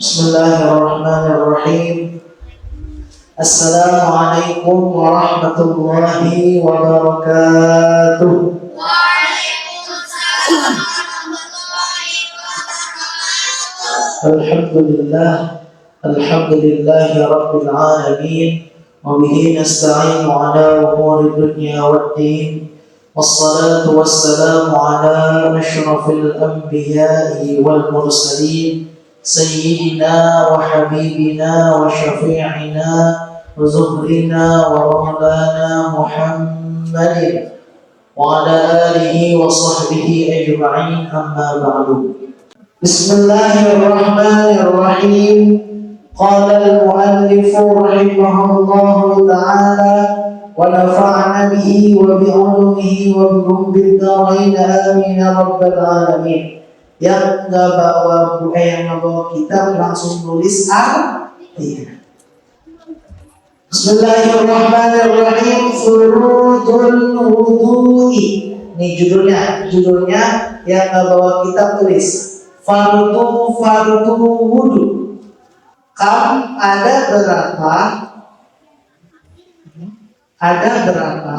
Bismillahirrahmanirrahim. Assalamualaikum warahmatullahi wabarakatuh. Waalaikumsalam warahmatullahi wabarakatuh. Alhamdulillahi rabbil alamin. Wa bihi nasta'inu ala umuri dunya waddin. Wassalatu wassalamu ala asyrafil anbiya'i wal mursalin Sayyidina wa habibina wa syafi'ina wa zuhrina wa maulana Muhammadin wa ala alihi wa sahbihi ajma'in, amma ba'du. Bismillahirrahmanirrahim. Qala al-muallif rahimahullahu ta'ala wa nafa'na bihi wa bi'ulumihi wa bikum bid-darain amin ya rabbal alamin. Yang ngebawa kitab langsung nulis artinya. Bismillahirrahmanirrahim. Furudul wudu'i. Ini judulnya yang ngebawa kitab tulis fardu wudu. Ada berapa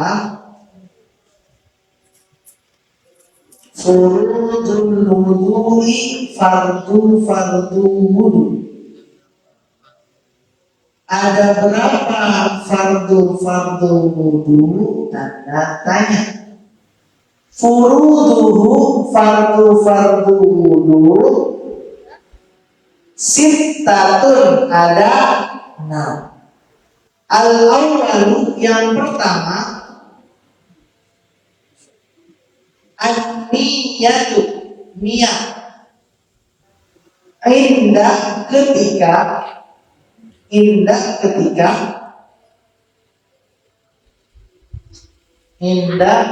furudul wudu'i, fardu wudu. Ada berapa fardu wudu? Tanda tanya. Furuduhu, fardu wudu, sittatun, ada 6. Al-awwalu, yang pertama, an-niyatu, niat. Indah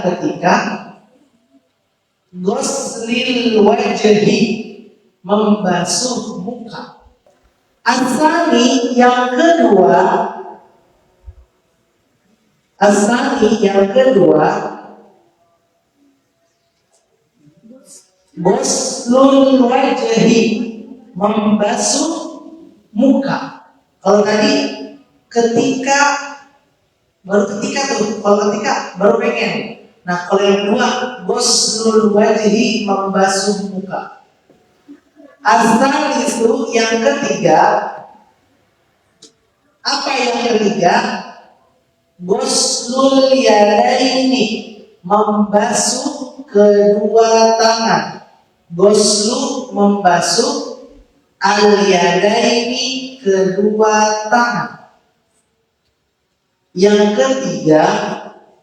ketika ghuslil wajhi, membasuh muka. Asani yang kedua ghuslul wajhi, membasuh muka. Kalau tadi baru pengen. Nah, kalau yang kedua ghuslul wajhi, membasuh muka. Asal itu yang ketiga. Apa yang ketiga? Ghuslul yadaini, membasuh kedua tangan. Ghuslu, membasuh, al-yadaini, kedua tangan. Yang ketiga,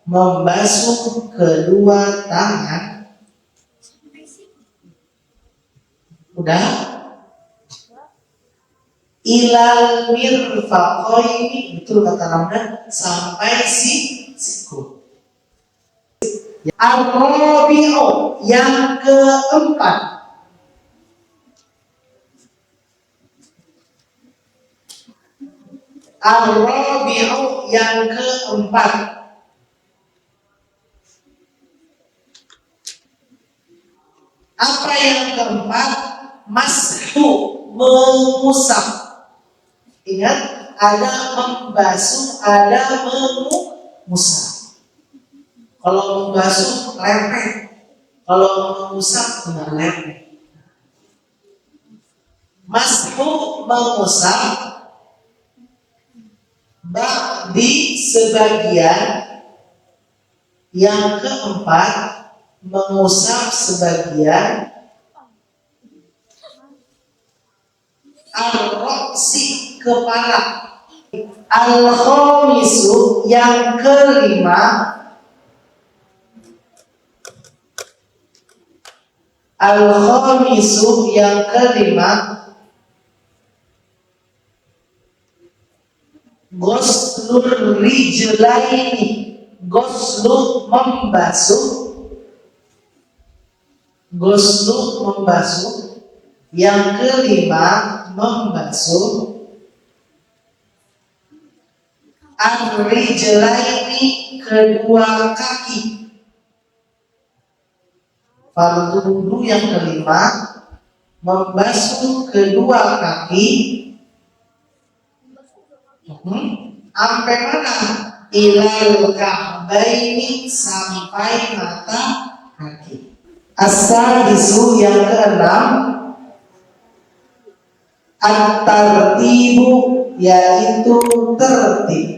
membasuh kedua tangan. Udah? Ilal mirfaqaini, betul kata Ramdan, sampai siku. Ar-rabi'u, yang keempat. Ar-rabi'u, yang keempat. Apa yang keempat? Mashu, mengusap. Ingat, ada membasuh, ada mengusap. Kalau membasuh lepek, kalau mengusap benar lepek. Mashu, mengusap. Ba'di, sebagian. Yang keempat, mengusap sebagian. Ar-ra'si, kepala. Al-khamisu, yang kelima. Al-khamisu, yang kelima. Ghuslul rijlaini, ghuslu, membasuh. Ghuslu, membasuh. Yang kelima, membasuh. Ar-rijlaini, kedua kaki. Fardu wudu yang kelima, membasuh kedua kaki sampai mana? Ilal ka'baini, sampai mata kaki. As-sadisu, yang keenam, at-tartibu, yaitu tertib.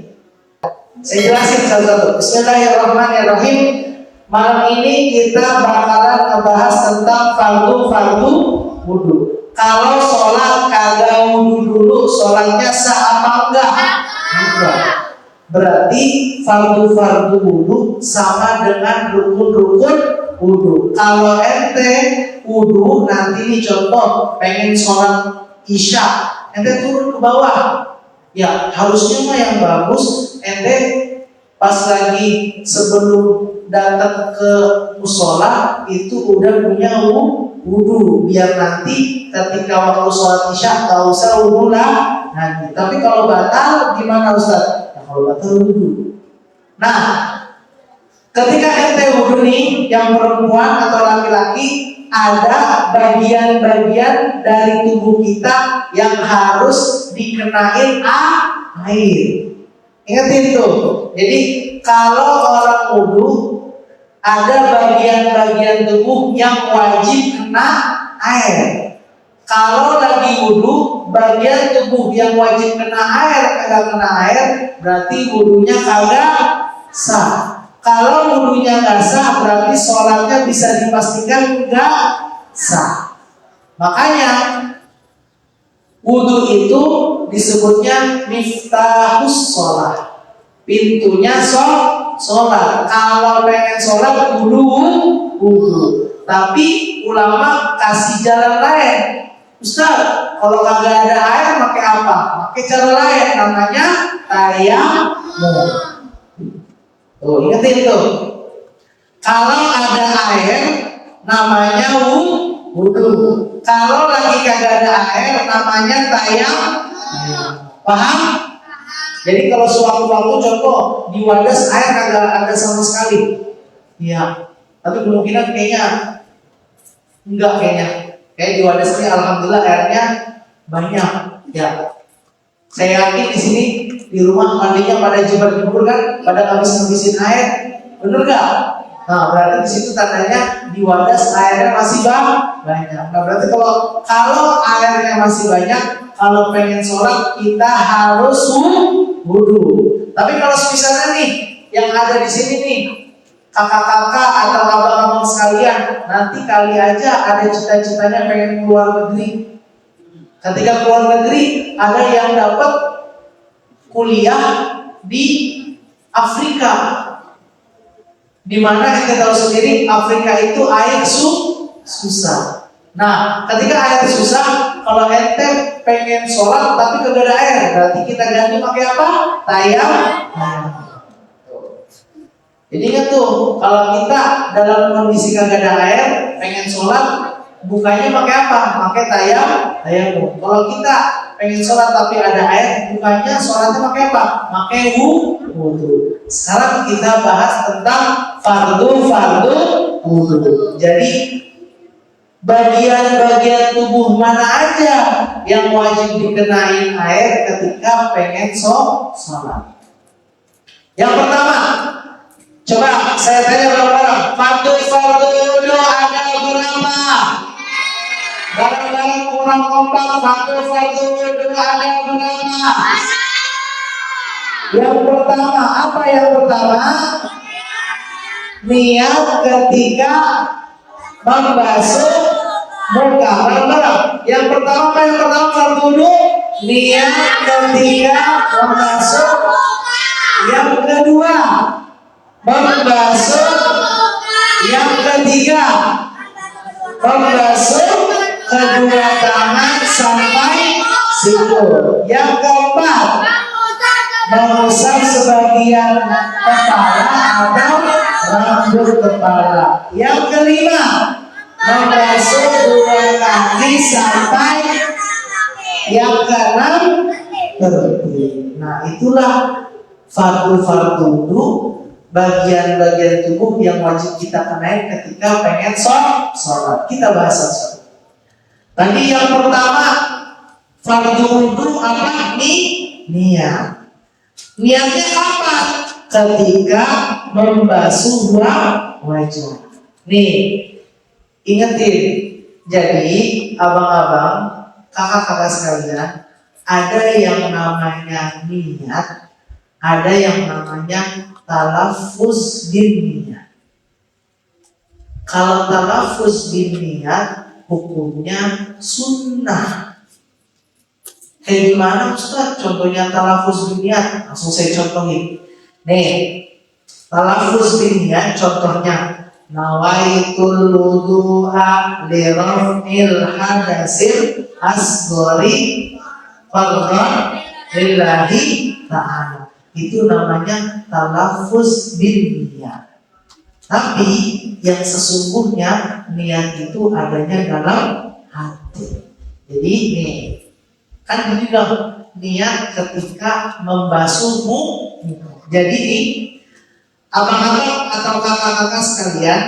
Saya jelasin satu-satu. Bismillahirrahmanirrahim. Malam ini kita bakalan ngebahas tentang fardu wudu. Kalau sholat kagak wudu dulu, sholatnya sah apa enggak? Enggak. Berarti fardu wudu sama dengan rukun wudu. Kalau ente wudu, nanti nih contoh pengen sholat isya, ente turun ke bawah. Ya harusnya mah yang bagus ente pas lagi sebelum datang ke musola itu udah punya wudu, biar nanti ketika waktu sholat isya tak usah wudu lah nanti. Tapi kalau batal gimana Ustaz? Ya kalau batal wudu. Nah, ketika ente wudu nih, yang perempuan atau laki-laki, ada bagian-bagian dari tubuh kita yang harus dikenain air. Ingatin tuh. Jadi kalau orang wudu, ada bagian-bagian tubuh yang wajib kena air. Kalau lagi wudu, bagian tubuh yang wajib kena air kagak kena air, berarti wudunya kagak sah. Kalau wudunya nggak sah, berarti sholatnya bisa dipastikan nggak sah. Makanya wudu itu disebutnya miftahus sholat, pintunya sholat. Kalau pengen sholat wudu. Tapi ulama kasih jalan lain. Ustaz, kalau kagak ada air pakai apa? Pakai cara lain, namanya tayamum. Oh, ingetin tuh. Kalau ada air namanya wudu. Kalau lagi kagak ada air namanya tayamum. Paham? Jadi kalau sewaktu-waktu contoh di wadas air kagak ada sama sekali. Iya. Tapi kemungkinan kayaknya enggak kayaknya. Kayak di wadas ini alhamdulillah airnya banyak. Ya. Saya yakin di sini di rumah mandinya pada jemur kan, pada ngabisin air, bener gak? Nah berarti di situ tandanya di wadas airnya masih banyak. Nah berarti kalau airnya masih banyak, kalau pengen sholat kita harus wudu. Tapi kalau misalnya nih yang ada di sini nih kakak-kakak atau abang-abang sekalian, nanti kali aja ada cita-citanya pengen keluar negeri. Ketika keluar negeri ada yang dapat kuliah di Afrika, di mana kita tahu sendiri Afrika itu air susah. Nah, ketika air susah, kalau ente pengen sholat tapi kagak ada air, berarti kita ganti pakai apa? Tayamum. Jadi ingat tuh, kalau kita dalam kondisi kagak ada air, pengen sholat, bukanya pakai apa? Pakai tayamum. Kalau kita pengen sholat tapi ada air, bukannya sholatnya pakai apa? Pakai wudu. Sekarang kita bahas tentang fardu wudu. Jadi bagian-bagian tubuh mana aja yang wajib dikenain air ketika pengen sholat? Yang pertama, coba saya tanya bareng-bareng, fardu wudu ada berapa? Barang-barang kurang kompak, fardu wudu ada berapa? Yang pertama, apa yang pertama? Niat ketika membasuh muka. Barang-barang. Yang pertama fardu wudu? Niat ketika membasuh. Yang kedua, membasuh. Yang ketiga, membasuh kedua tangan sampai siku. Yang keempat, mengusap sebagian kepala atau rambut kepala. Yang kelima, membasuh dua kaki sampai. Yang keenam, berhenti. Nah itulah fardu wudu, bagian-bagian tubuh yang wajib kita kenain ketika pengen sholat. Kita bahas satu. Tadi yang pertama fardu wudu apa? Niat. Niatnya kapan? Ketika membasuh wajah. Nih, ingetin. Jadi abang-abang, kakak-kakak sekalian, ada yang namanya niat, ada yang namanya talaffuz bin niat. Kalau talaffuz bin niat hukumnya sunnah. Kayak gimana Ustaz? Contohnya talaffuz bin niat, langsung saya contohin. Nih, talaffuz bin niat contohnya nawaitul wudu'a li raf'il hadasil asghari fardhan lillahi ta'ala. Itu namanya talaffuz bin niat. Tapi yang sesungguhnya niat itu adanya dalam hati. Jadi nih, kan dibilang niat ketika membasuh muka. Jadi nih, abang-abang atau kakak-kakak sekalian,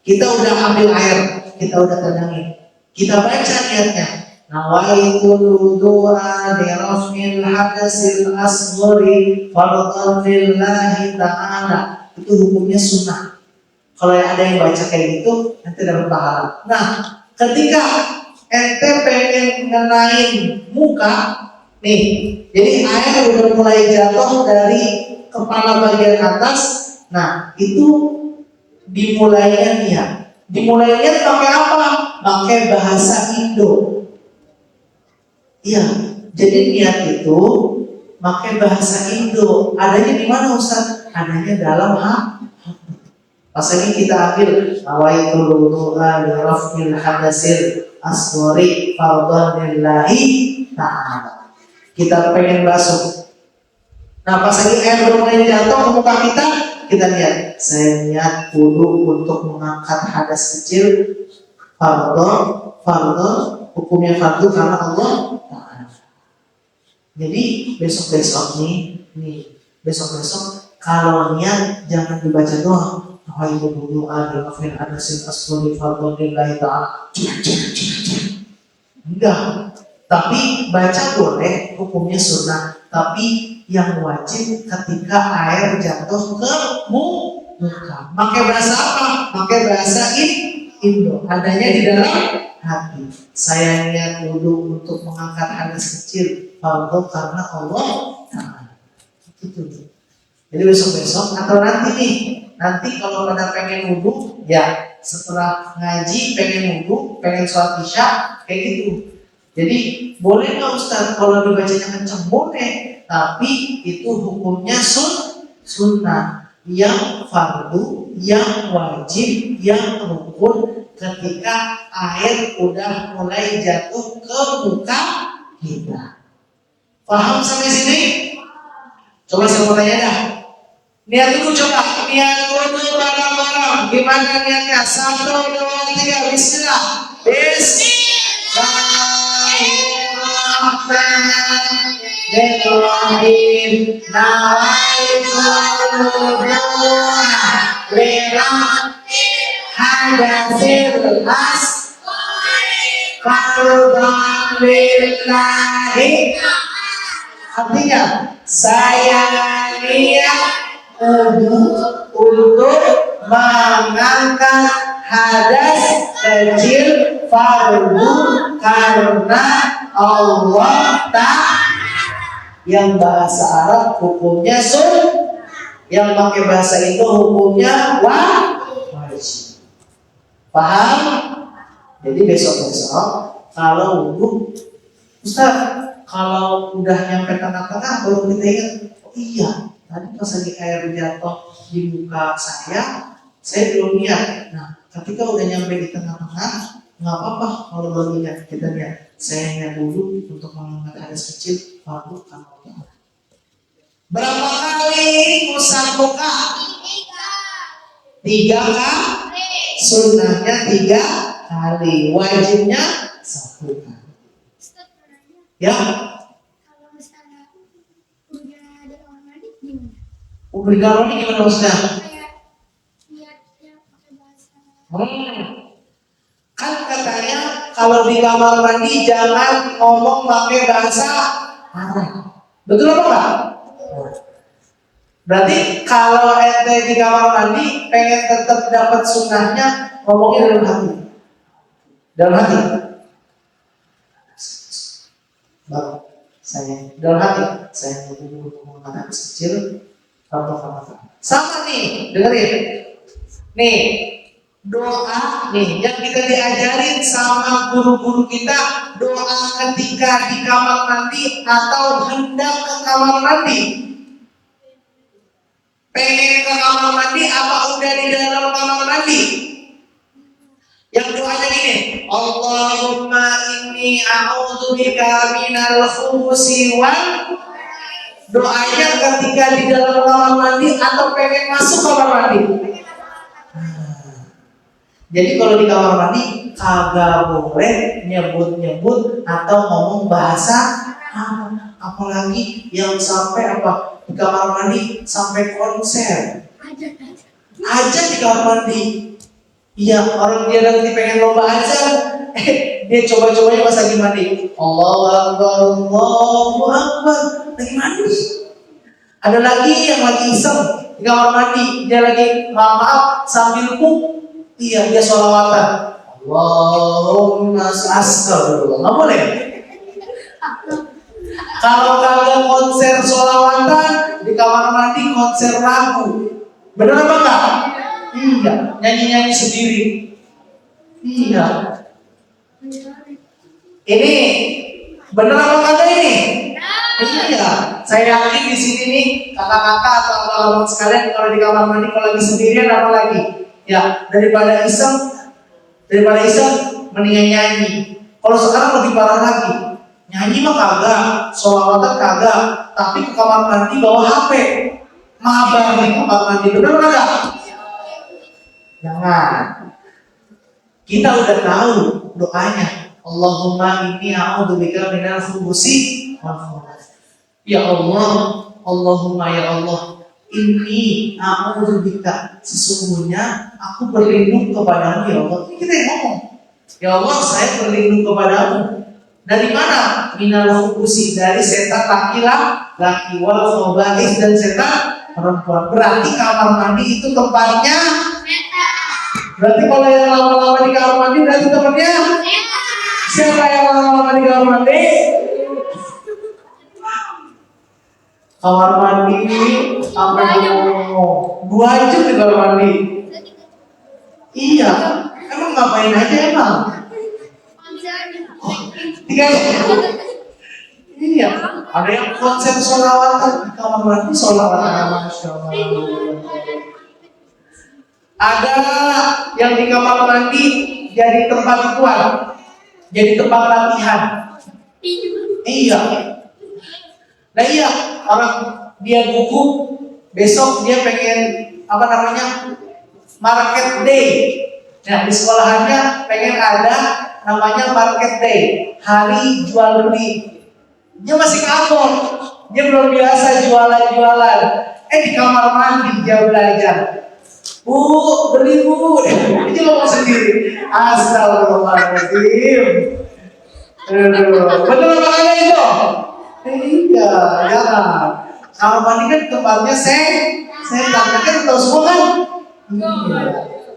kita udah ambil air, kita udah tenangin. Kita baca niatnya. Nawaitul wudu'a li raf'il hadasil asghari fardhan lillahi ta'ala. Itu hukumnya sunnah. Kalau ada yang baca kayak gitu, nanti dapat pahala. Nah, ketika ente pengen ngenain muka, nih, jadi air udah mulai jatuh dari kepala bagian atas. Nah, itu dimulainya niat. Dimulainya pakai apa? Pakai bahasa Indo. Iya, jadi niat itu pakai bahasa Indo. Adanya di mana Ustaz? Adanya dalam hati. Pas ini kita ambil nawaitul wudu'a li raf'il hadasil asghari fardhan lillahi ta'ala. Kita pengen basuh. Nah, pas lagi air mulai jatuh ke muka kita lihat. Saya niat wudu untuk mengangkat hadas kecil fardhan, hukumnya fardu karena Allah Ta'ala. Jadi besok-besok besok-besok kalau niat jangan dibaca doang. Nawaitul wudu'a li raf'il hadasil asghari fardhan lillahi ta'ala. Enggak. Tapi baca boleh, hukumnya sunnah. Tapi yang wajib ketika air jatuh ke muka. Pakai bahasa apa? Pakai bahasa Indo. Adanya di dalam hati. Saya niat wudu untuk mengangkat hadas kecil fardhu karena Allah Ta'ala. Itu. Jadi besok-besok atau nanti nih. Nanti kalau pada pengen wudu, ya setelah ngaji pengen wudu, pengen sholat isya, kayak gitu. Jadi boleh nggak Ustaz kalau dibacanya kenceng? Boleh, tapi itu hukumnya sunnah, yang fardu, yang wajib, yang rukun ketika air udah mulai jatuh ke muka kita. Paham sampai sini? Coba saya mau tanya dah. Niat dulu coba, niat wudu bareng-bareng. Gimana niatnya? 1, 2, 3, bismillah. Bismillahirrahmanirrahim. Nawaitul wudu'a li raf'il hadasil asghari fardhan lillahi. Artinya, saya niat wudu untuk mengangkat hadas kecil fardu karena Allah Ta'ala. Yang bahasa Arab hukumnya yang pakai bahasa itu hukumnya wajib. Paham? Jadi besok-besok kalau wudu, Ustaz, kalau udah nyampe tengah-tengah baru kita ingat, oh iya, tadi pas lagi air jatuh di muka saya belum niat. Nah, ketika udah nyampe di tengah-tengah, nggak apa-apa kalau baru ingat. Kita niat, saya niat dulu untuk mengangkat hadas kecil fardu karena Allah. Berapa kali ngusap muka? 3 kali. Sunnahnya 3 kali, wajibnya 1 kali. Ya. Kalau misalnya udah ada orang mandi gimana? Udah garoni gimana Ustaz? Kayak niatnya pakai bahasa. Kan katanya kalau di kamar mandi jangan ngomong pakai bahasa Arab. Betul apa enggak? Berarti kalau ente di kamar mandi pengen tetap dapat sunnahnya, ngomongnya dalam hati. Dalam hati. Bang, saya dalam hati. Saya ngomong anak kecil, sama nih, dengerin. Nih, doa nih yang kita diajarin sama guru-guru kita, doa ketika di kamar mandi atau hendak ke kamar mandi. Pengen ke kamar mandi apa udah di dalam kamar mandi? Yang doanya gini, Allahumma inni a'udzubika minal khubusi wal. Doanya ketika di dalam kamar mandi atau pengen masuk kamar mandi. Jadi kalau di kamar mandi kagak boleh nyebut-nyebut atau ngomong bahasa Arab. Apalagi yang sampai apa di kamar mandi sampai konser. Aja di kamar mandi. Iya, orang dia nanti pengen lomba aja. Dia coba-cobain pas lagi mandi. Allahu Akbar, Allahu Akbar. Lagi mandi. Ada lagi yang lagi iseng di kamar mandi. Dia lagi maaf sambil iya, dia sholawatan. Allahumma astagfirullah. Nggak boleh. Kalau kalian konser sholawatan di kamar mandi konser lagu. Benar apa enggak? Iya, nyanyi-nyanyi sendiri. Iya. Ini benar apa kata ini? Iya. Saya yakin di sini nih kakak-kakak atau abang-abang sekalian kalau di kamar mandi kalau lagi sendirian apa lagi? Ya, daripada iseng mendingan nyanyi. Kalau sekarang lebih parah lagi. Nyanyi mah kagak, sholawatan kagak, tapi ke kamar mandi bawa HP. Mabar di kamar mandi, benar kagak? Jangan. Kita udah tahu doanya. Allahumma inni a'udzubika minal khubusi wal khaba'ith. Ya Allah, Allahumma ya Allah, inni a'udzubika, sesungguhnya aku berlindung kepadamu ya Allah. Ini kita yang ngomong. Ya Allah, saya berlindung kepadamu. Dari mana? Minal khubusi, dari setan laki-laki, wal khaba'ith, dan setan perempuan. Berarti kamar mandi itu tempatnya. Berarti kalau yang lama-lama di kamar mandi berarti tempatnya. Siapa yang lama-lama di kamar mandi? Kamar mandi sampai 2 jam di kamar mandi. Iya, emang ngapain aja emang? 3 jam. Iya, ada yang konser sholawatan di kamar mandi, sholawatan. Masya Allah. Ada yang di kamar mandi jadi tempat kuat, jadi tempat latihan. Iya. Nah iya, orang dia gugup, besok dia pengen market day. Nah di sekolahannya pengen ada namanya market day, hari jual beli. Dia masih kabur, dia belum biasa jualan-jualan. Di kamar mandi dia belajar. Bu, beli bu. Dia ngomong sendiri. Astagfirullahaladzim. Betul apa kata itu? Iya, jangan. Kamar mandi kan tempatnya setan. Kan tahu semua kan? Iya.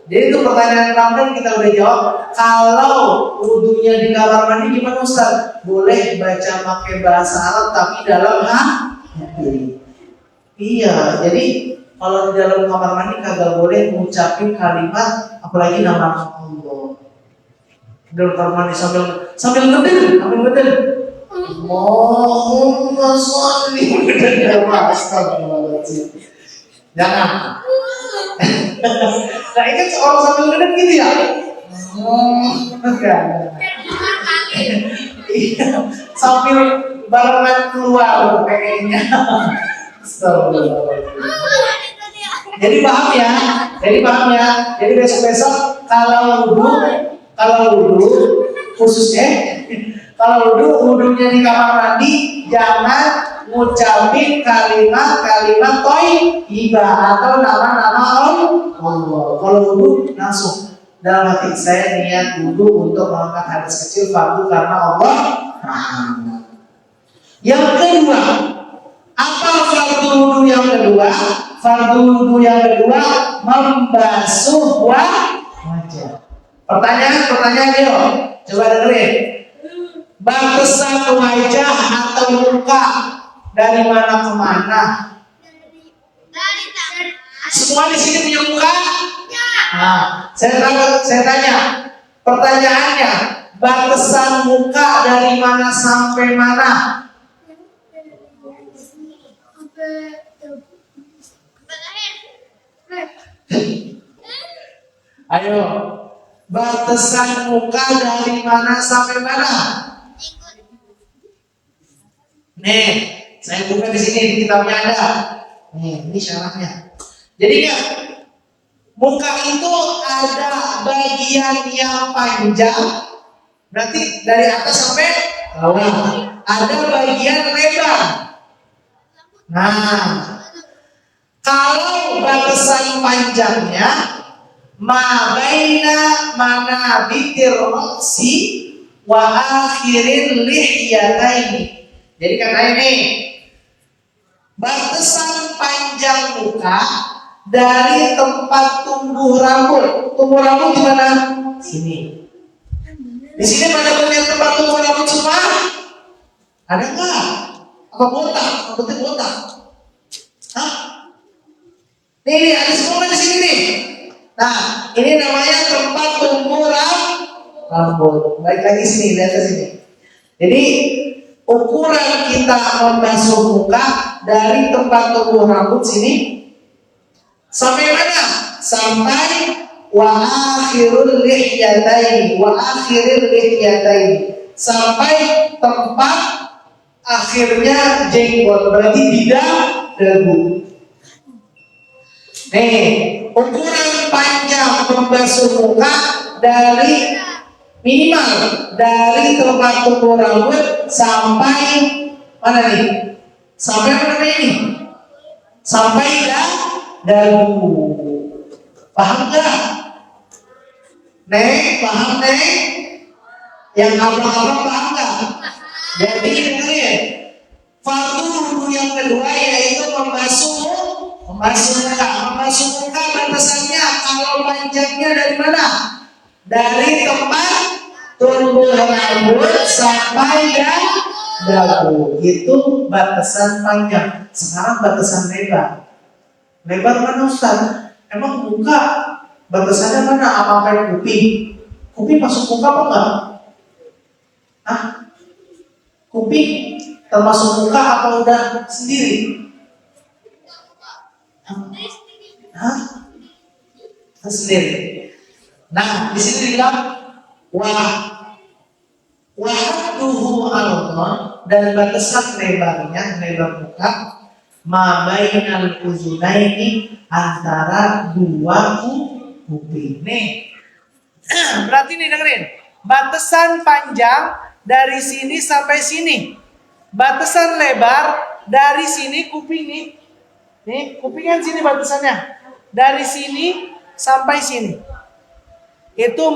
Jadi itu pertanyaan Ramdan kita udah jawab. Kalau wudunya di kamar mandi gimana Ustaz? Boleh baca pakai bahasa Arab tapi dalam hati. Iya, jadi kalau di dalam kamar mandi kagak boleh mengucapin kalimat apalagi nama Allah. Dalam kamar mandi sambil ngedel. Allahumma sholli astagfirullahaladzim. Jangan. Nah ini orang sambil ngedel gitu ya. Iya, sambil barengan keluar pengennya. Jadi paham ya. Jadi besok kalau wudhu khususnya kalau wudhunya di kamar mandi jangan ngucapin kalimat thayyibah atau nama-nama Allah. Kalau wudhu langsung dalam hati saya niat wudu untuk mengangkat hadas kecil fardu karena Allah. Yang kedua, apa fardu wudu yang kedua? Fardu wudu yang kedua membasuh wajah. Pertanyaan dia, coba dengerin. Batasan wajah atau muka dari mana ke mana? Semua di sini punya muka? Nah, saya tanya. Pertanyaannya, batasan muka dari mana sampai mana? Ayo, batasan muka dari mana sampai mana? Nih, saya buka di sini di kitabnya ada. Nih, ini syaratnya. Jadi ya, muka itu ada bagian yang panjang, berarti dari atas sampai bawah. Ada bagian lebar. Nah, kalau batasan panjangnya ma baina manabitir ra'si wa akhiril lihyataini. Jadi kata ini batasan panjang muka dari tempat tumbuh rambut. Tumbuh rambut di mana? Sini. Di sini pada punya tempat tumbuh rambut semua? Ada nggak? Apa botak? Rambutnya botak? Hah? Nih, ada semua di sini nih. Nah, ini namanya tempat tumbuh rambut. Baik lagi sini, lihat ke sini. Jadi ukuran kita membasuh muka dari tempat tumbuh rambut sini sampai mana? Sampai wa akhirul lihyataini, sampai tempat akhirnya jenggot, berarti tidak dagu. Nih, ukuran panjang membasuh muka dari minimal dari tempat tumbuh rambut sampai mana nih? Sampai mana ini? Sampai dagu. Paham nggak? Neng, paham neng? Yang abang-abang paham nggak? Jadi ini fardu wudu yang kedua yaitu membasuh muka. Membasuh muka batasannya kalau panjangnya dari mana? Dari tempat tumbuh rambut sampai dagu. Itu batasan panjang. Sekarang batasan lebar. Lebar mana Ustaz? Emang muka batasannya mana? Apa kayak kuping? Kuping masuk muka apa enggak? Hah? Kuping termasuk muka apa udah sendiri? Hah? Sendiri. Nah, di sini dibilang wahduhu alon dan batasan lebarnya, lebar muka ma bainal uzunaini antara dua kuping. Nih. Berarti nih dengerin. Batasan panjang dari sini sampai sini. Batasan lebar dari sini kuping nih. Nih, kupingan sini batasannya. Dari sini sampai sini. Itu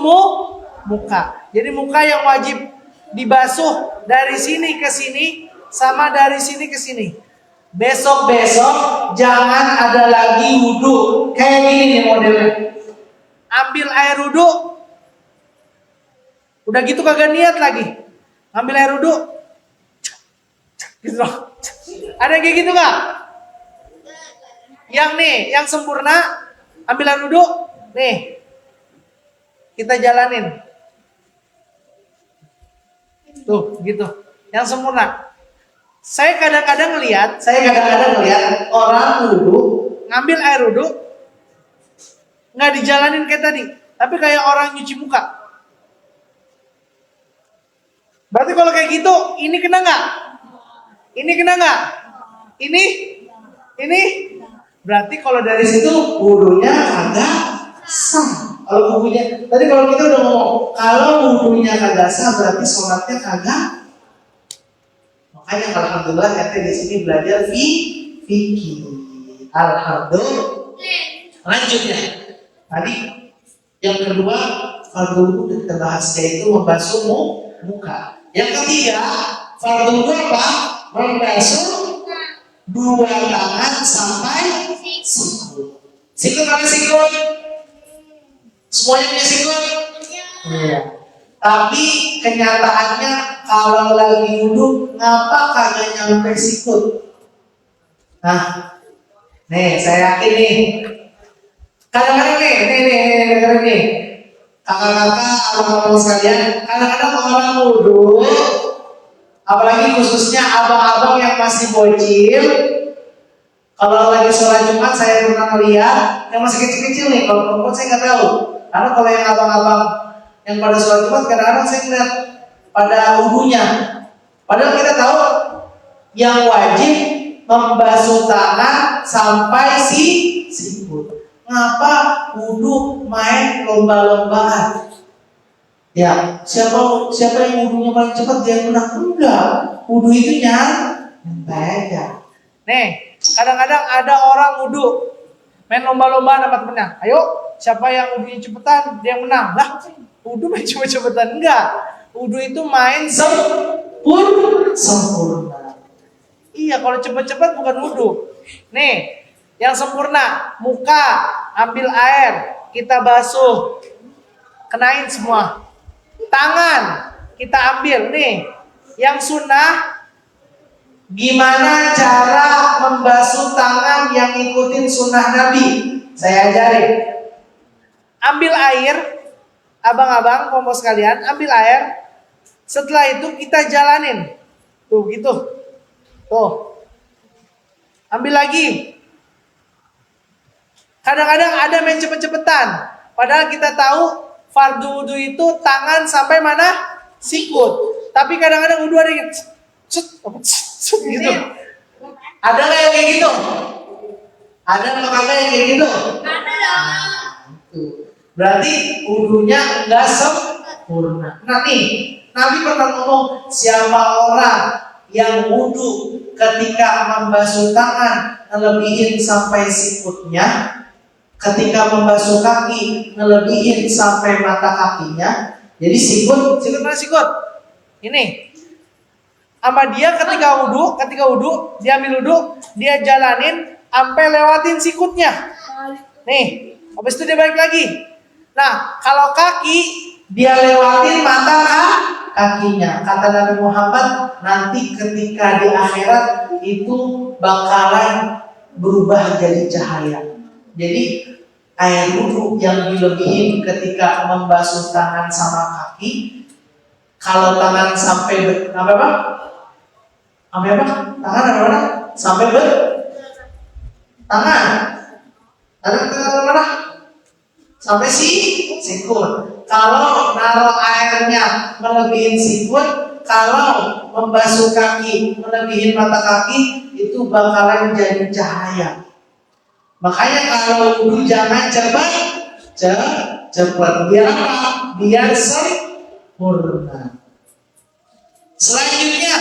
muka. Jadi muka yang wajib dibasuh dari sini ke sini sama dari sini ke sini. Besok-besok jangan ada lagi wudhu kayak gini nih modelnya. Ambil air wudhu, udah gitu kagak niat lagi. Ambil air wudhu, gitu loh. Ada yang kayak gitu gak? Yang nih, yang sempurna, ambil air wudhu, nih kita jalanin. Tuh, gitu. Yang sempurna. Saya kadang-kadang ngelihat orang wudhu, ngambil air wudhu, nggak dijalanin kayak tadi, tapi kayak orang nyuci muka. Berarti kalau kayak gitu, ini kena nggak? Ini kena nggak? Ini? Berarti kalau dari situ wudhunya kagak sah. Kalau wudhunya, tadi kalau kita udah ngomong, kalau wudhunya kagak sah, berarti sholatnya kagak. Makanya alhamdulillah kita di sini belajar fikih. Alhamdulillah. Lanjutnya. Tadi Yang kedua, fardu wudu udah kita bahas, yaitu membasuh muka. Yang ketiga, fardu wudu apa? Membasuh dua tangan sampai sikut. Sikut mana sikut? Semuanya punya sikut? Iya. Tapi kenyataannya kalau lagi wudhu, ngapa kagak nyampe sikut? Nah, nih saya yakin nih. Kadang-kadang nih, kakak-kakak, abang-abang sekalian, kadang-kadang orang wudhu, apalagi khususnya abang-abang yang masih bocil, kalau lagi sholat Jumat saya pernah melihat yang masih kecil-kecil nih, kalau perempuan saya nggak tahu, karena kalau yang abang-abang yang pada sholat Jumat kadang-kadang saya lihat pada wudhunya, padahal kita tahu yang wajib membasuh tangan sampai sikut. Ngapa wudhu main lomba-lombaan? Ya, siapa yang wudhunya paling cepat dia yang menang? Enggak. Wudhu itu nyantai aja. Nih, kadang-kadang ada orang wudhu main lomba-lombaan sama temennya. Ayo, siapa yang wudhunya cepetan dia yang menang. Lah, wudhu main cepet-cepetan enggak. Wudhu itu main sempurna. Iya, kalau cepet-cepet bukan wudhu. Nih, yang sempurna, muka, ambil air, kita basuh, kenain semua. Tangan, kita ambil. Nih, yang sunnah, gimana cara membasuh tangan yang ikutin sunnah Nabi? Saya ajarin. Ambil air, abang-abang, kompo sekalian, ambil air. Setelah itu kita jalanin. Tuh, gitu. Tuh. Ambil lagi. Kadang-kadang ada main cepet-cepetan. Padahal kita tahu fardu wudu itu tangan sampai mana? Sikut. Tapi kadang-kadang wudu ada yang gitu. Ada nggak yang kayak gitu? Ada nggak kakak yang kayak gitu? Ada dong. Berarti wudunya nggak sempurna. Nah nih, Nabi pernah ngomong, siapa orang yang wudu ketika membasuh tangan ngelebihin sampai sikutnya, ketika membasuh kaki ngelebihin sampai mata kakinya. Jadi sikut mana sikut? Ini. Sama dia ketika wudhu, dia ambil wudhu, dia jalanin sampai lewatin sikutnya. Nih, habis itu dia balik lagi. Nah, kalau kaki dia lewatin mata kakinya. Kata Nabi Muhammad, nanti ketika di akhirat itu bakalan berubah jadi cahaya. Jadi air wudhu yang dilebihin ketika membasuh tangan sama kaki, kalau tangan sampai sampai sikut. Kalau naruh airnya melebihin sikut, kalau membasuh kaki melebihin mata kaki, itu bakalan jadi cahaya. Makanya kalau wudhu jangan cepat. Biar apa? Biar sempurna. Selanjutnya,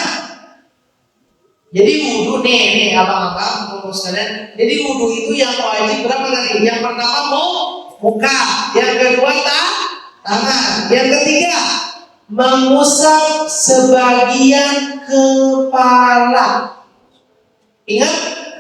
jadi wudhu nih abang-abang, sekalian. Jadi wudhu itu yang wajib berapa tadi? Yang pertama muka, yang kedua tangan, yang ketiga mengusap sebagian kepala. Ingat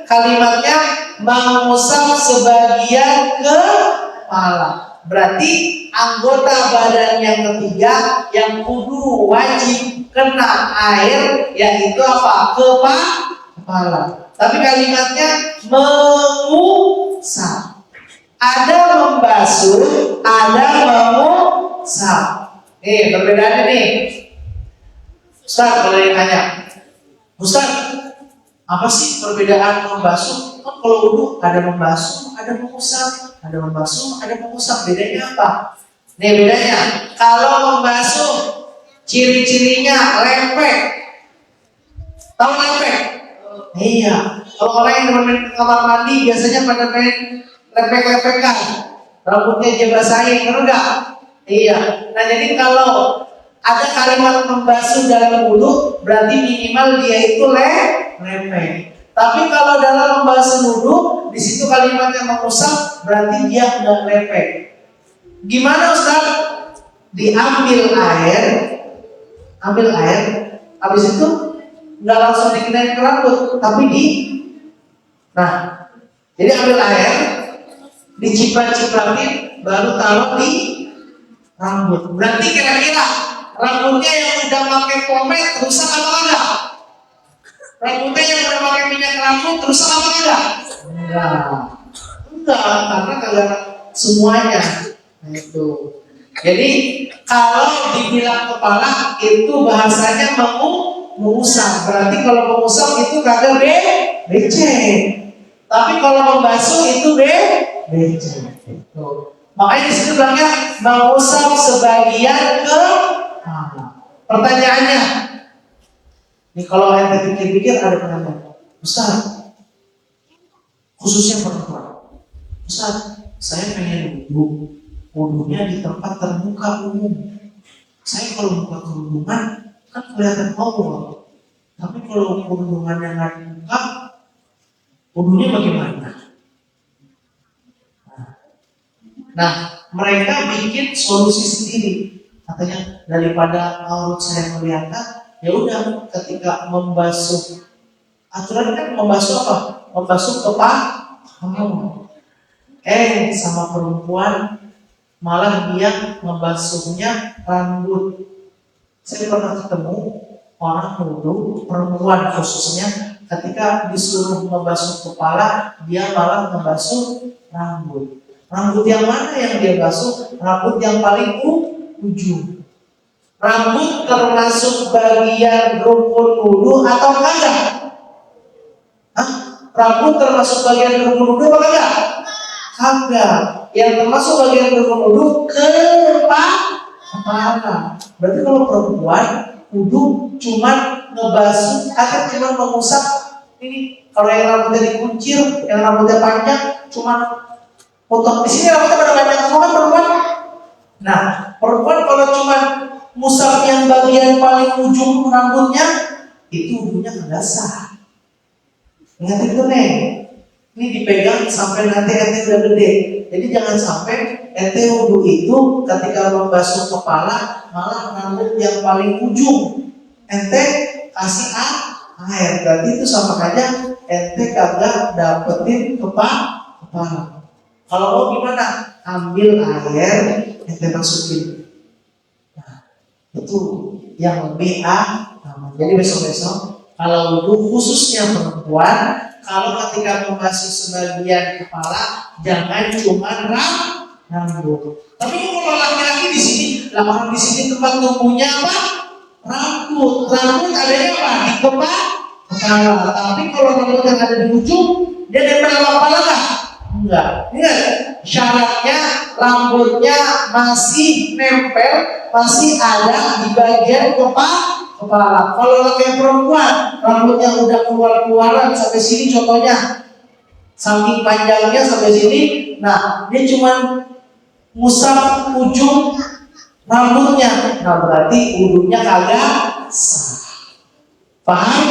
kalimatnya, mengusap sebagian kepala. Berarti anggota badan yang ketiga yang kudu wajib kena air, yaitu apa? Kepala. Tapi kalimatnya mengusap. Ada membasuh, ada mengusap. Nih perbedaannya nih. Ustaz boleh tanya, Ustaz, apa sih perbedaan membasuh? Kan kalau wudhu ada membasuh, ada mengusap, ada membasuh, ada mengusap. Bedanya apa? Nih bedanya, kalau membasuh ciri-cirinya lepek. Tahu lepek? Iya. Kalau orang yang main ke kamar mandi biasanya pada main lepek-lepekan, rambutnya dia basahin, benar enggak? Iya. Nah jadi kalau ada kalimat membasuh dalam wudhu, berarti minimal dia itu lepek. Tapi kalau dalam membasuh wudhu, di situ kalimatnya mengusap, berarti dia nggak lepek. Gimana Ustaz? Diambil air, habis itu nggak langsung dikenain ke rambut, tapi nah, jadi ambil air, diciprat-cipratin, baru taruh di rambut. Berarti kira-kira rambutnya yang udah pakai pomade rusak apa enggak? Rambutnya yang udah pakai minyak rambut rusak apa enggak? Enggak, karena kagak semuanya. Nah itu. Jadi kalau dibilang kepala itu bahasanya mengusap. Berarti kalau mengusap itu kagak becek. Tapi kalau membasuh itu becek. Makanya di situ bilangnya mengusap sebagian ke pertanyaannya. Nih kalau ente pikir-pikir ada pertanyaan. Ustaz, khususnya perempuan. Ustaz, saya pengen wudunya di tempat terbuka umum. Saya kalau buka kerudungan kan kelihatan Allah. Tapi kalau kerudungannya nggak dibuka, wudunya bagaimana? Nah, mereka bikin solusi sendiri. Katanya daripada aurat saya kelihatan, ya udah ketika membasuh, aturan kan membasuh apa? Membasuh kepala. Sama perempuan malah dia membasuhnya rambut. Saya pernah ketemu orang wudu perempuan khususnya ketika disuruh membasuh kepala, dia malah membasuh rambut. Rambut yang mana yang dia basuh? Rambut yang paling ujung. Rambut termasuk bagian rukun wudu atau kagak? Rambut termasuk bagian rukun wudu apa kagak? Kagak. Yang termasuk bagian rukun wudu kepala. Berarti kalau perempuan wudu cuma ngebasuh atau cuma mengusap ini. Kalau yang rambutnya dikuncir, yang rambutnya panjang cuma potong di sini rambutnya pada banyak semua kan perempuan. Nah, perempuan kalau cuma musaf yang bagian paling ujung rambutnya itu wudunya nggak sah. Ingat itu nih. Ini dipegang sampai nanti ente udah gede. Jadi jangan sampai ente wudu itu ketika membasuh kepala malah rambut yang paling ujung ente kasih air. Berarti itu sama aja ente kagak dapetin kepala. Kalau mau gimana? Ambil air, ente masukin. Nah, itu yang lebih aman. Jadi besok-besok kalau wudu khususnya perempuan, kalau ketika membasuh sebagian kepala, jangan cuma rambut. Tapi kalau laki-laki di sini, orang di sini tempat tumbuhnya apa? Rambut. Rambut adanya apa? Di kepala. Tapi kalau rambut yang ada di ujung, dia nempel sama kepala nggak? Enggak. Ingat, syaratnya rambutnya masih nempel, masih ada di bagian kepala. Kalau laki perempuan, rambutnya udah keluar-keluaran sampai sini contohnya, saking panjangnya sampai sini, nah dia cuma ngusap ujung rambutnya, nah berarti wudunya kagak sah. Paham?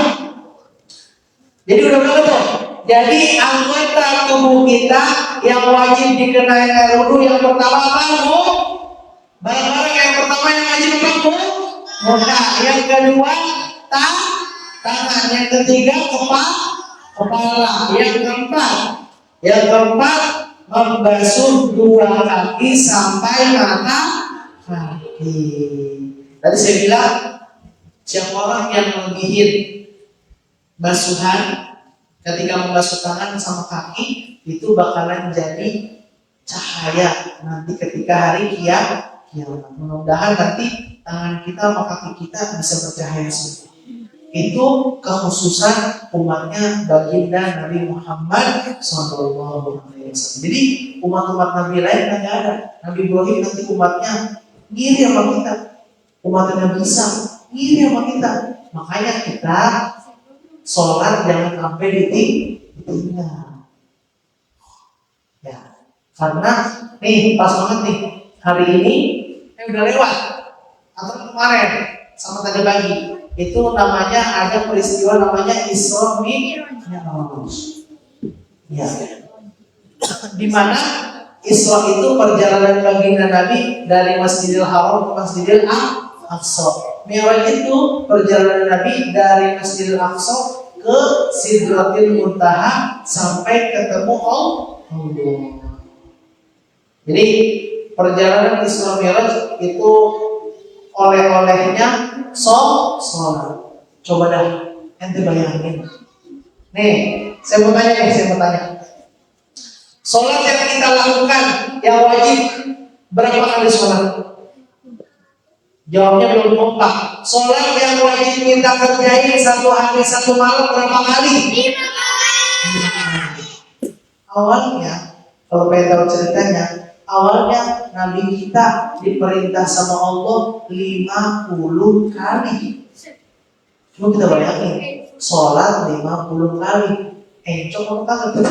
Jadi udah betul. Jadi anggota tubuh kita yang wajib dikenai air wudu yang pertama apa? Barang-barang yang pertama yang wajib apa? Muka. Yang kedua tangan. Yang ketiga kepala. Yang keempat membasuh dua kaki sampai mata kaki. Tadi saya bilang siapa orang yang melebihin basuhan ketika membasuh tangan sama kaki itu bakalan jadi cahaya nanti ketika hari kiamat. Mudah-mudahan nanti tangan kita sama kaki kita bisa bercahaya semua. Itu kekhususan umatnya baginda Nabi Muhammad SAW. Jadi umat-umat Nabi lain nggak ada. Nabi Ibrahim nanti umatnya ngiri sama kita, umatnya Nabi Isa ngiri sama kita. Makanya kita sholat jangan sampai ditinggal. Ya, karena nih pas banget nih hari ini udah lewat atau kemarin sama tadi pagi itu namanya ada peristiwa namanya Isra Mi'raj. Ya, di mana Isra itu perjalanan baginda Nabi dari Masjidil Haram ke Masjidil Aqsa. Mi'raj itu perjalanan Nabi dari Masjidil Aqsa ke Sidratil Muntaha sampai ketemu Allah. Jadi perjalanan Isra Mi'raj itu oleh-olehnya sholat. Coba dah ente bayangin. Nih, saya mau tanya. Sholat yang kita lakukan yang wajib berapa kali sholat? Jawabnya belum kompak. Sholat yang wajib kita kerjain satu hari satu malam berapa kali? 5 kali. Awalnya, kalau pengen tahu ceritanya, awalnya Nabi kita diperintah sama Allah 50 kali. Cuma kita bayangin, sholat 50 kali. Encok kamu tahu tuh?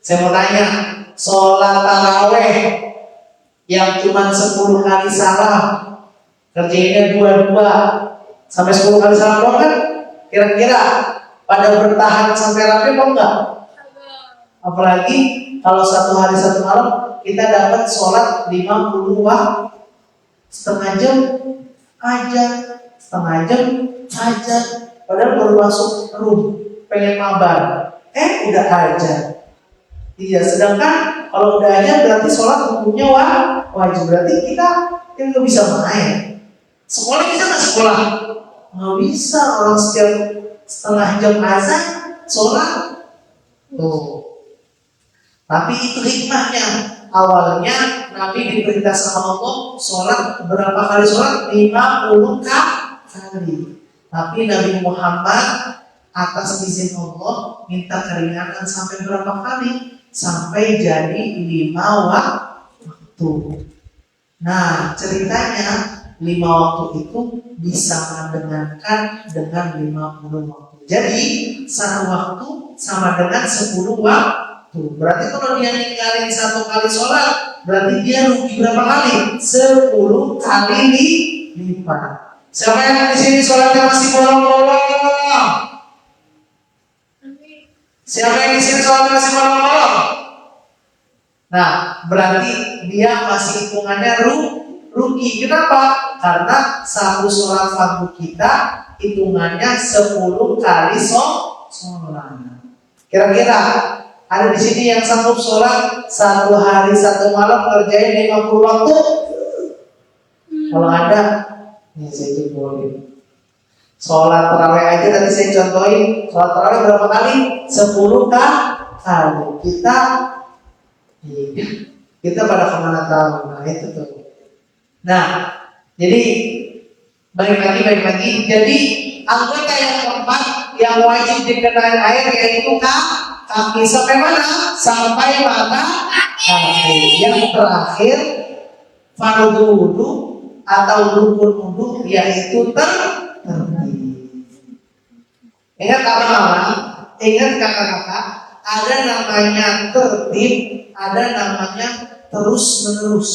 Saya mau tanya, sholat taraweh yang cuma 10 kali salam, kerjainnya 22 sampai 10 kali salam doang kan? Kira-kira pada bertahan sampai rapi mau enggak? Apalagi kalau satu hari satu malam kita dapat sholat 50 waktu, setengah jam aja, padahal baru masuk room pengen mabar, udah aja. Iya, sedangkan kalau udah aja berarti sholat hukumnya wajib, berarti kita nggak bisa main. Sekolah bisa nggak sekolah? Nggak bisa, orang setiap setengah jam azan sholat. Tuh. Tapi itu hikmahnya. Awalnya Nabi diperintah sama Allah sholat berapa kali sholat? 50 kali. Tapi Nabi Muhammad atas izin Allah minta keringanan sampai berapa kali? Sampai jadi 5 waktu. Nah, ceritanya 5 waktu itu bisa mendengarkan dengan 50 waktu. Jadi 1 waktu sama dengan 10 waktu. Berarti kalau dia ninggalin 1 kali sholat, berarti dia rugi berapa kali? 10 kali lipat. Siapa yang di sini sholatnya masih bolong-bolong? Siapa yang di sini sholatnya masih bolong-bolong? Nah, berarti dia masih hitungannya rugi. Kenapa? Karena satu sholat fardu kita hitungannya 10 kali sholat. Kira-kira ada di sini yang sanggup sholat 1 hari 1 malam ngerjain 50 waktu? Kalau ada, ya saya jempolin. Sholat tarawih aja tadi saya contohin, sholat tarawih berapa kali? 10 kali. Kita pada kemana tahu? Nah itu tuh. Nah, jadi balik lagi. Jadi anggota yang keempat yang wajib dikenai air yaitu kaki. Sampai mana? Sampai mata kaki. Yang terakhir fardu wudu atau rukun wudu yaitu Ingat kakak-kakak, ada namanya tertib, ada namanya terus-menerus.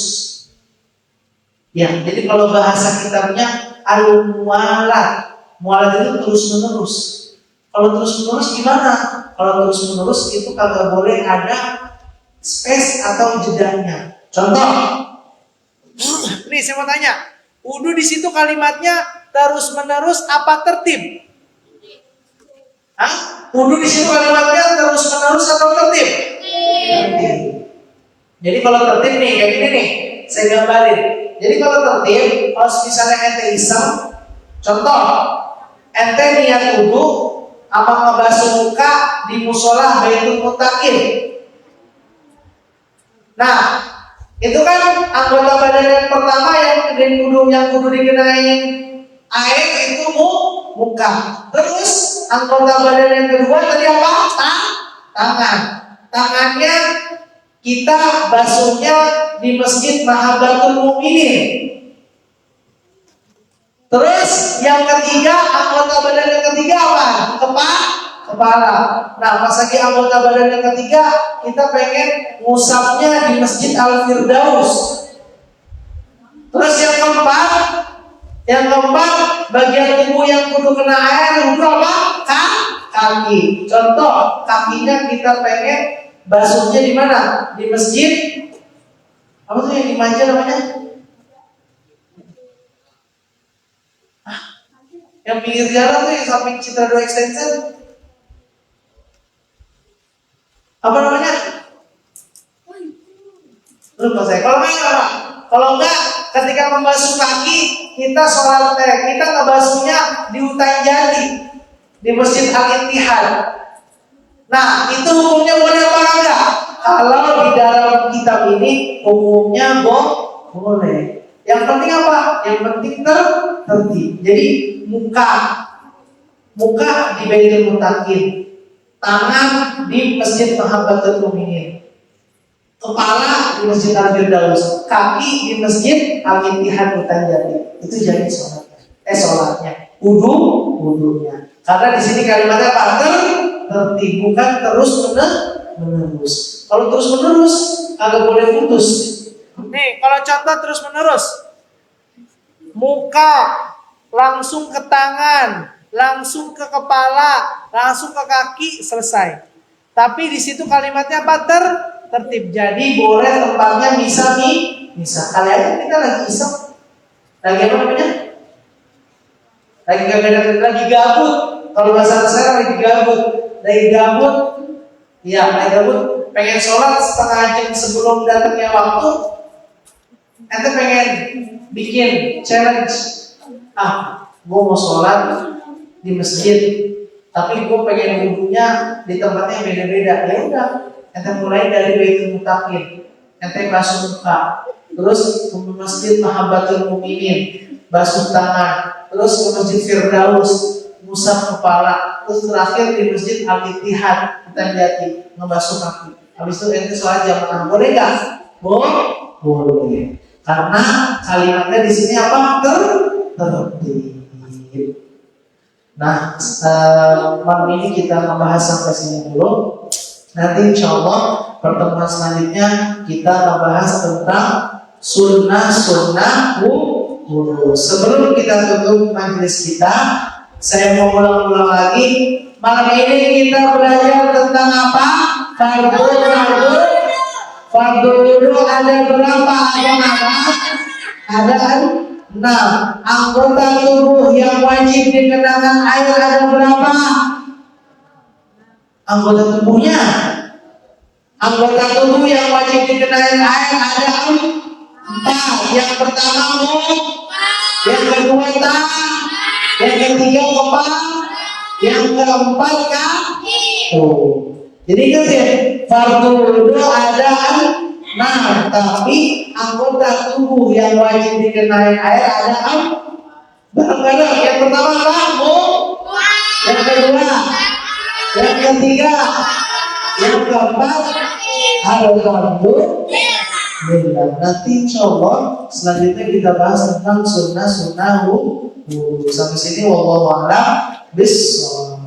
Ya, jadi kalau bahasa kitabnya al-mualat. Mualat itu terus-menerus. Kalau terus-menerus gimana? Kalau terus-menerus itu kagak boleh ada space atau jedanya. Contoh, nih saya mau tanya, wudu di situ kalimatnya terus-menerus apa tertib? Wudu di situ kalimatnya terus-menerus atau tertib? Tertib. Jadi kalau tertib nih, kayak gini nih, saya gambarin. Jadi kalau tertib, kalau misalnya ente iseng, contoh, ente niat wudu, apa ngebasuh muka di musola Baitul Muttaqin. Nah, itu kan anggota badan yang pertama yang kudu dikenain air itu muka. Terus anggota badan yang kedua tadi apa? Tangan. Tangannya kita basuhnya di Masjid Mahabbatul Mukminin. Terus yang ketiga, anggota badan yang ketiga apa? Kepala. Nah, pas lagi anggota badan yang ketiga, kita pengen ngusapnya di Masjid Al-Firdaus. Terus yang keempat, bagian tubuh yang kudu kena air itu apa? Kaki. Contoh, kakinya kita pengen basuhnya di mana? Di masjid. Apa tuh yang dimanja namanya? Yang pinggir jalan tuh yang samping Citra 2 Extension. Apa namanya? Lupa saya. Kalau enggak apa? Kalau enggak, ketika membasuh kaki, kita sholat kita ngebasuhnya di Hutan Jati, di Masjid Al-Ittihad. Nah, itu hukumnya boleh apa enggak? Kalau di dalam kitab ini hukumnya boleh. Yang penting apa? Yang penting tertib. Jadi muka di Baitul Mutakin, tangan di Masjid Mahabbatul Mu'minin, kepala di Masjid Al-Firdaus, kaki di Masjid Al-Ittihad Hutan Jati. Itu jadi sholatnya. Wudunya. Karena di sini kalimatnya apa? Tertib, bukan terus menerus. Kalau terus menerus agak boleh putus. Nih, kalau contoh terus menerus, muka langsung ke tangan, langsung ke kepala, langsung ke kaki, selesai. Tapi di situ kalimatnya apa? Tertib. Jadi boleh tempatnya misal. Kalian kita lagi iseng, lagi apa namanya? Lagi gabut. Kalau bahasa saya lagi gabut. Iya, lagi gabut. Pengen sholat setengah jam sebelum datangnya waktu. Ente pengen bikin challenge. Gue mau sholat di masjid, tapi gue pengen wudunya di tempatnya beda-beda. Ya udah, ente mulai dari Baitul Mutakin, ente basuh muka, terus ke Masjid Mahabbatul Mu'minin, basuh tangan, terus ke Masjid Firdaus, musab kepala, terus terakhir di Masjid Al-Ittihad Hutan Jati, ngebasuh kaki. Habis itu ente sholat jamaah. Boleh nggak? Boleh. Karena kalimatnya di sini apa? Tertib. Nah, malam ini kita membahas sampai sini dulu. Nanti insya Allah pertemuan selanjutnya kita membahas tentang sunnah wudu. Sebelum kita tutup majelis kita, saya mau ulang-ulang lagi. Malam ini kita belajar tentang apa? Fardu wudu ada berapa? Ada 6. Anggota tubuh yang wajib dikenakan air ada berapa? Anggota tubuh yang wajib dikenakan air ada 4. Yang pertama mulut, yang kedua tangan, yang ketiga kepala, yang keempat kaki. Jadi kan ya, fardu wudu ada 6, tapi anggota tubuh yang wajib dikenain air ada barang-barang. Yang pertama mulut, yang kedua, yang ketiga, yang keempat alhamdulillah. Nanti insyaallah selanjutnya kita bahas tentang sunnah wudu. Sampai sini wallahu a'lam bishawab.